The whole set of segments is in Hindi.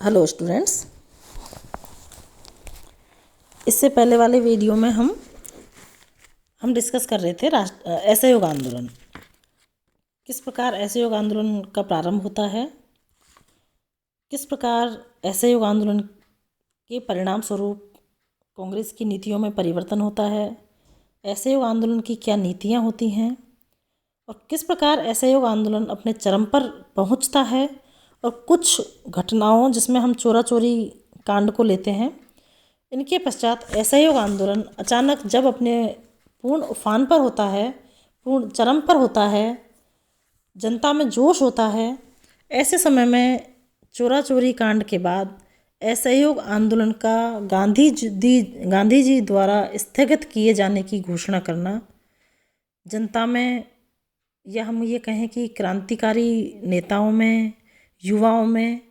Hello students. इससे पहले वाले वीडियो में हम डिस्कस कर रहे थे असहयोग आंदोलन। किस प्रकार असहयोग आंदोलन का प्रारंभ होता है, किस प्रकार असहयोग आंदोलन के परिणाम स्वरूप कांग्रेस की नीतियों में परिवर्तन होता है, असहयोग आंदोलन की क्या नीतियाँ होती हैं और किस प्रकार असहयोग आंदोलन अपने चरम पर पहुंचता है, और कुछ घटनाओं जिसमें हम चोरा चोरी कांड को लेते हैं। इनके पश्चात असहयोग आंदोलन अचानक जब अपने पूर्ण उफान पर होता है, पूर्ण चरम पर होता है, जनता में जोश होता है, ऐसे समय में चोरा चोरी कांड के बाद असहयोग आंदोलन का गांधी जी द्वारा स्थगित किए जाने की घोषणा करना जनता में, या हम ये कहें कि क्रांतिकारी नेताओं में, युवाओं में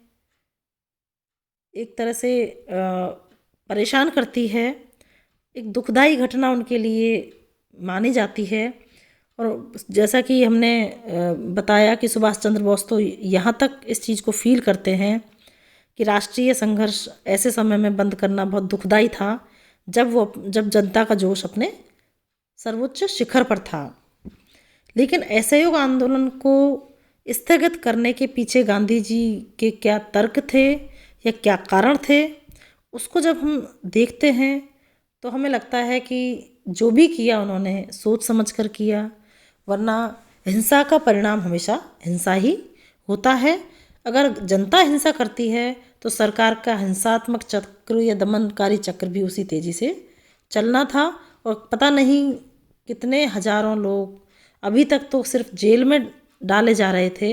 एक तरह से परेशान करती है। एक दुखदाई घटना उनके लिए मानी जाती है। और जैसा कि हमने बताया कि सुभाष चंद्र बोस तो यहाँ तक इस चीज़ को फील करते हैं कि राष्ट्रीय संघर्ष ऐसे समय में बंद करना बहुत दुखदाई था जब जनता का जोश अपने सर्वोच्च शिखर पर था। लेकिन असहयोग आंदोलन को स्थगित करने के पीछे गांधी जी के क्या तर्क थे या क्या कारण थे, उसको जब हम देखते हैं तो हमें लगता है कि जो भी किया उन्होंने सोच समझ कर किया, वरना हिंसा का परिणाम हमेशा हिंसा ही होता है। अगर जनता हिंसा करती है तो सरकार का हिंसात्मक चक्र या दमनकारी चक्र भी उसी तेज़ी से चलना था। और पता नहीं कितने हजारों लोग अभी तक तो सिर्फ जेल में डाले जा रहे थे,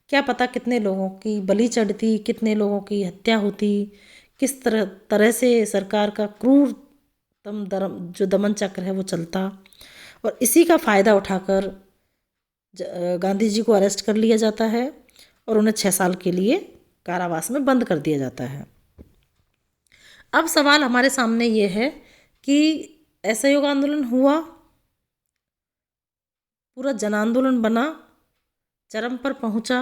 क्या पता कितने लोगों की बलि चढ़ती, कितने लोगों की हत्या होती, किस तरह से सरकार का क्रूरतम जो दमन चक्र है वो चलता। और इसी का फ़ायदा उठाकर गांधी जी को अरेस्ट कर लिया जाता है और उन्हें 6 साल के लिए कारावास में बंद कर दिया जाता है। अब सवाल हमारे सामने ये है कि असहयोग आंदोलन हुआ, पूरा जन आंदोलन बना, चरम पर पहुंचा,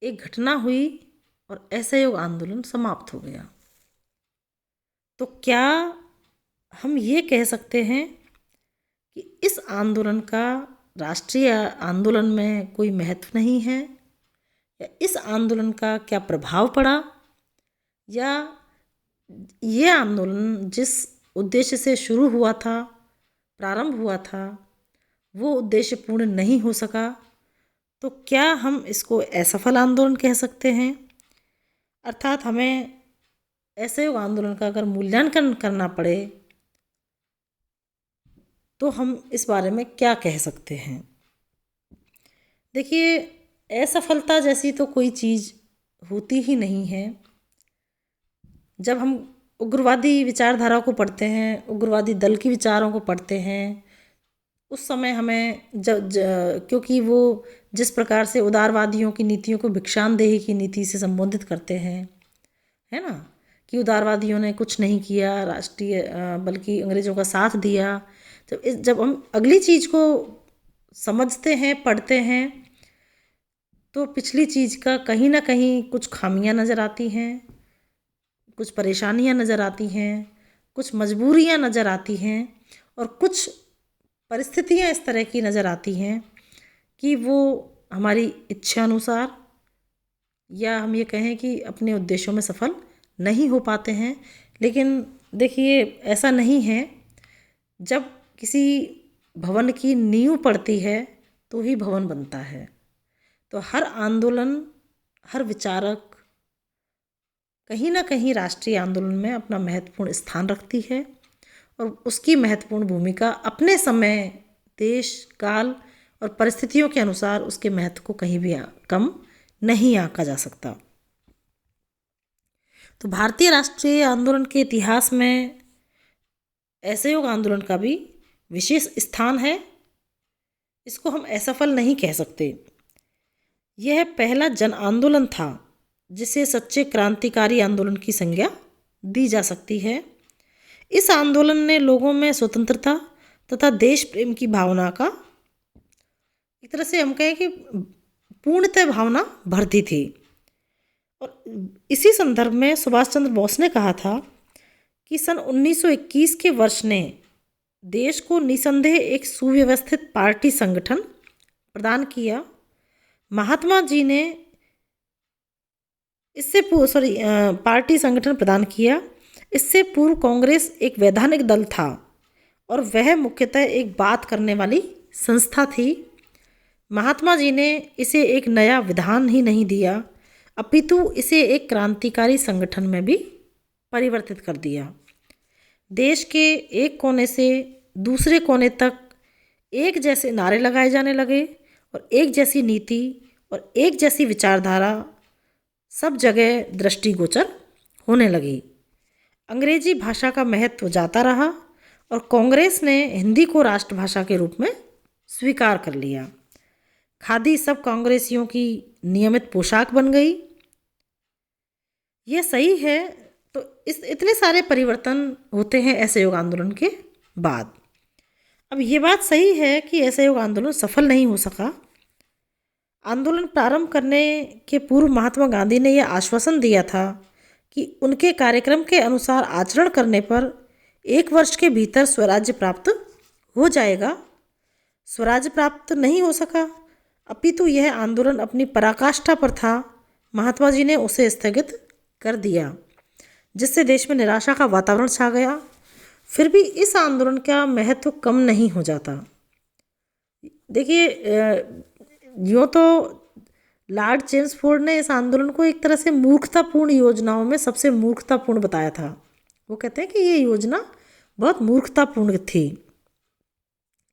एक घटना हुई और असहयोग आंदोलन समाप्त हो गया। तो क्या हम ये कह सकते हैं कि इस आंदोलन का राष्ट्रीय आंदोलन में कोई महत्व नहीं है, या इस आंदोलन का क्या प्रभाव पड़ा, या ये आंदोलन जिस उद्देश्य से शुरू हुआ था, प्रारंभ हुआ था, वो उद्देश्य पूर्ण नहीं हो सका? तो क्या हम इसको असफल आंदोलन कह सकते हैं? अर्थात हमें असहयोग आंदोलन का अगर मूल्यांकन करना पड़े तो हम इस बारे में क्या कह सकते हैं? देखिए, असफलता जैसी तो कोई चीज़ होती ही नहीं है। जब हम उग्रवादी विचारधारा को पढ़ते हैं, उग्रवादी दल की विचारों को पढ़ते हैं, उस समय हमें क्योंकि वो जिस प्रकार से उदारवादियों की नीतियों को भिक्षांदेही की नीति से संबोधित करते हैं, है ना, कि उदारवादियों ने कुछ नहीं किया राष्ट्रीय, बल्कि अंग्रेज़ों का साथ दिया। जब हम अगली चीज़ को समझते हैं, पढ़ते हैं, तो पिछली चीज़ का कहीं ना कहीं कुछ खामियां नज़र आती हैं, कुछ परेशानियां नज़र आती हैं, कुछ मजबूरियां नज़र आती हैं, और कुछ परिस्थितियां इस तरह की नज़र आती हैं कि वो हमारी इच्छा अनुसार, या हम ये कहें कि अपने उद्देश्यों में सफल नहीं हो पाते हैं। लेकिन देखिए, ऐसा नहीं है। जब किसी भवन की नींव पड़ती है तो ही भवन बनता है। तो हर आंदोलन, हर विचारक कहीं ना कहीं राष्ट्रीय आंदोलन में अपना महत्वपूर्ण स्थान रखती है, और उसकी महत्वपूर्ण भूमिका अपने समय, देश, काल और परिस्थितियों के अनुसार उसके महत्व को कहीं भी कम नहीं आंका जा सकता। तो भारतीय राष्ट्रीय आंदोलन के इतिहास में असहयोग आंदोलन का भी विशेष स्थान है। इसको हम असफल नहीं कह सकते। यह पहला जन आंदोलन था जिसे सच्चे क्रांतिकारी आंदोलन की संज्ञा दी जा सकती है। इस आंदोलन ने लोगों में स्वतंत्रता तथा देश प्रेम की भावना का, एक तरह से हम कहें कि पूर्णतः भावना भर दी थी। और इसी संदर्भ में सुभाष चंद्र बोस ने कहा था कि सन 1921 के वर्ष ने देश को निसंदेह एक सुव्यवस्थित पार्टी संगठन प्रदान किया। महात्मा जी ने पार्टी संगठन प्रदान किया। इससे पूर्व कांग्रेस एक वैधानिक दल था और वह मुख्यतः एक बात करने वाली संस्था थी। महात्मा जी ने इसे एक नया विधान ही नहीं दिया, अपितु इसे एक क्रांतिकारी संगठन में भी परिवर्तित कर दिया। देश के एक कोने से दूसरे कोने तक एक जैसे नारे लगाए जाने लगे और एक जैसी नीति और एक जैसी विचारधारा सब जगह दृष्टिगोचर होने लगी। अंग्रेजी भाषा का महत्व जाता रहा और कांग्रेस ने हिंदी को राष्ट्रभाषा के रूप में स्वीकार कर लिया। खादी सब कांग्रेसियों की नियमित पोशाक बन गई। यह सही है। तो इतने सारे परिवर्तन होते हैं असहयोग आंदोलन के बाद। अब ये बात सही है कि असहयोग आंदोलन सफल नहीं हो सका। आंदोलन प्रारंभ करने के पूर्व महात्मा गांधी ने यह आश्वासन दिया था कि उनके कार्यक्रम के अनुसार आचरण करने पर 1 वर्ष के भीतर स्वराज्य प्राप्त हो जाएगा। स्वराज्य प्राप्त नहीं हो सका, अपितु यह आंदोलन अपनी पराकाष्ठा पर था। महात्मा जी ने उसे स्थगित कर दिया, जिससे देश में निराशा का वातावरण छा गया। फिर भी इस आंदोलन का महत्व कम नहीं हो जाता। देखिए, यूँ तो लॉर्ड चेम्सफोर्ड ने इस आंदोलन को एक तरह से मूर्खतापूर्ण योजनाओं में सबसे मूर्खतापूर्ण बताया था। वो कहते हैं कि ये योजना बहुत मूर्खतापूर्ण थी,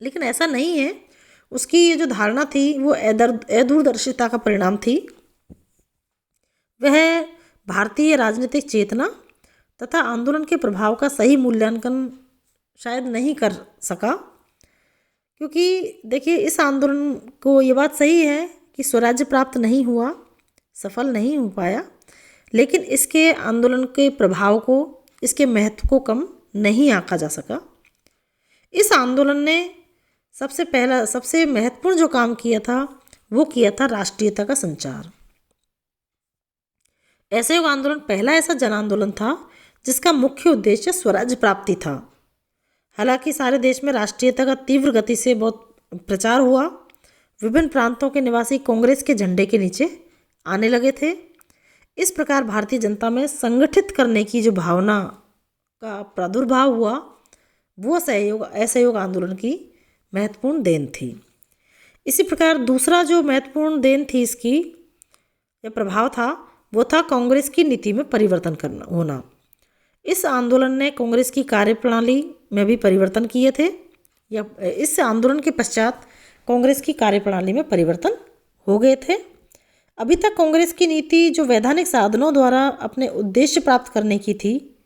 लेकिन ऐसा नहीं है। उसकी ये जो धारणा थी वो अदूरदर्शिता का परिणाम थी। वह भारतीय राजनीतिक चेतना तथा आंदोलन के प्रभाव का सही मूल्यांकन शायद नहीं कर सका, क्योंकि देखिए इस आंदोलन को ये बात सही है कि स्वराज्य प्राप्त नहीं हुआ, सफल नहीं हो पाया, लेकिन इसके आंदोलन के प्रभाव को, इसके महत्व को कम नहीं आंका जा सका। इस आंदोलन ने सबसे महत्वपूर्ण जो काम किया था वो किया था राष्ट्रीयता का संचार। असहयोग आंदोलन पहला ऐसा जन आंदोलन था जिसका मुख्य उद्देश्य स्वराज्य प्राप्ति था। हालांकि सारे देश में राष्ट्रीयता का तीव्र गति से बहुत प्रचार हुआ। विभिन्न प्रांतों के निवासी कांग्रेस के झंडे के नीचे आने लगे थे। इस प्रकार भारतीय जनता में संगठित करने की जो भावना का प्रादुर्भाव हुआ वो असहयोग आंदोलन की महत्वपूर्ण देन थी। इसी प्रकार दूसरा जो महत्वपूर्ण देन थी इसकी या प्रभाव था वो था कांग्रेस की नीति में परिवर्तन होना। इस आंदोलन ने कांग्रेस की कार्यप्रणाली में भी परिवर्तन किए थे, या इस आंदोलन के पश्चात कांग्रेस की कार्यप्रणाली में परिवर्तन हो गए थे। अभी तक कांग्रेस की नीति जो वैधानिक साधनों द्वारा अपने उद्देश्य प्राप्त करने की थी,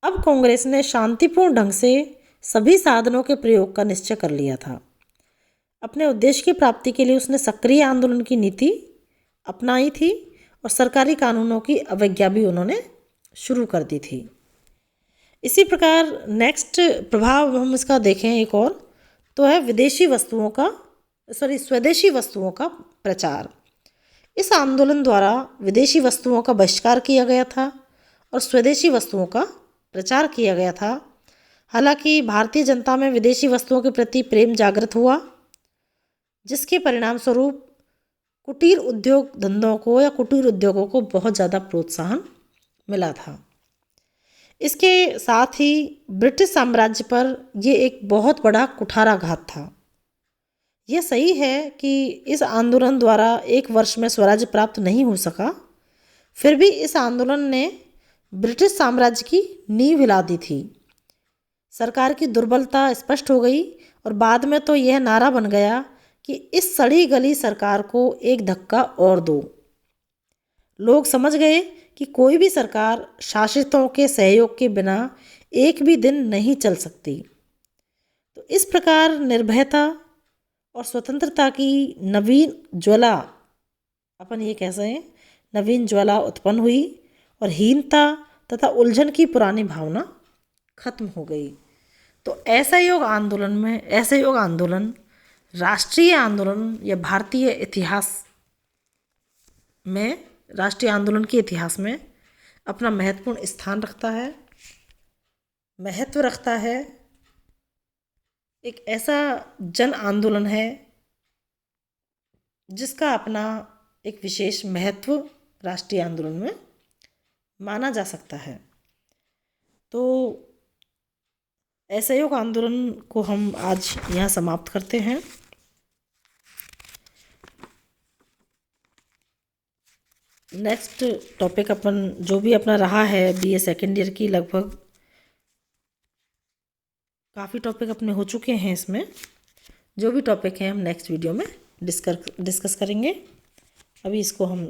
अब कांग्रेस ने शांतिपूर्ण ढंग से सभी साधनों के प्रयोग का निश्चय कर लिया था। अपने उद्देश्य की प्राप्ति के लिए उसने सक्रिय आंदोलन की नीति अपनाई थी और सरकारी कानूनों की अवज्ञा भी उन्होंने शुरू कर दी थी। इसी प्रकार नेक्स्ट प्रभाव हम इसका देखें एक और, तो है स्वदेशी वस्तुओं का प्रचार। इस आंदोलन द्वारा विदेशी वस्तुओं का बहिष्कार किया गया था और स्वदेशी वस्तुओं का प्रचार किया गया था। हालांकि भारतीय जनता में विदेशी वस्तुओं के प्रति प्रेम जागृत हुआ, जिसके परिणाम स्वरूप कुटीर उद्योगों को बहुत ज़्यादा प्रोत्साहन मिला था। इसके साथ ही ब्रिटिश साम्राज्य पर ये एक बहुत बड़ा कुठाराघात था। यह सही है कि इस आंदोलन द्वारा 1 वर्ष में स्वराज्य प्राप्त नहीं हो सका, फिर भी इस आंदोलन ने ब्रिटिश साम्राज्य की नींव हिला दी थी। सरकार की दुर्बलता स्पष्ट हो गई और बाद में तो यह नारा बन गया कि इस सड़ी गली सरकार को एक धक्का और दो। लोग समझ गए कि कोई भी सरकार शासितों के सहयोग के बिना एक भी दिन नहीं चल सकती। तो इस प्रकार निर्भयता और स्वतंत्रता की नवीन ज्वाला, अपन ये कह सकते हैं, नवीन ज्वाला उत्पन्न हुई और हीनता तथा उलझन की पुरानी भावना खत्म हो गई। तो असहयोग आंदोलन राष्ट्रीय आंदोलन या भारतीय इतिहास में राष्ट्रीय आंदोलन के इतिहास में अपना महत्वपूर्ण स्थान रखता है, महत्व रखता है। एक ऐसा जन आंदोलन है जिसका अपना एक विशेष महत्व राष्ट्रीय आंदोलन में माना जा सकता है। तो असहयोग आंदोलन को हम आज यहाँ समाप्त करते हैं। नेक्स्ट टॉपिक अपन जो भी अपना रहा है बीए सेकेंड ईयर की, लगभग काफ़ी टॉपिक अपने हो चुके हैं। इसमें जो भी टॉपिक हैं हम नेक्स्ट वीडियो में डिस्कस करेंगे। अभी इसको हम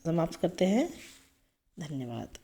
समाप्त करते हैं। धन्यवाद।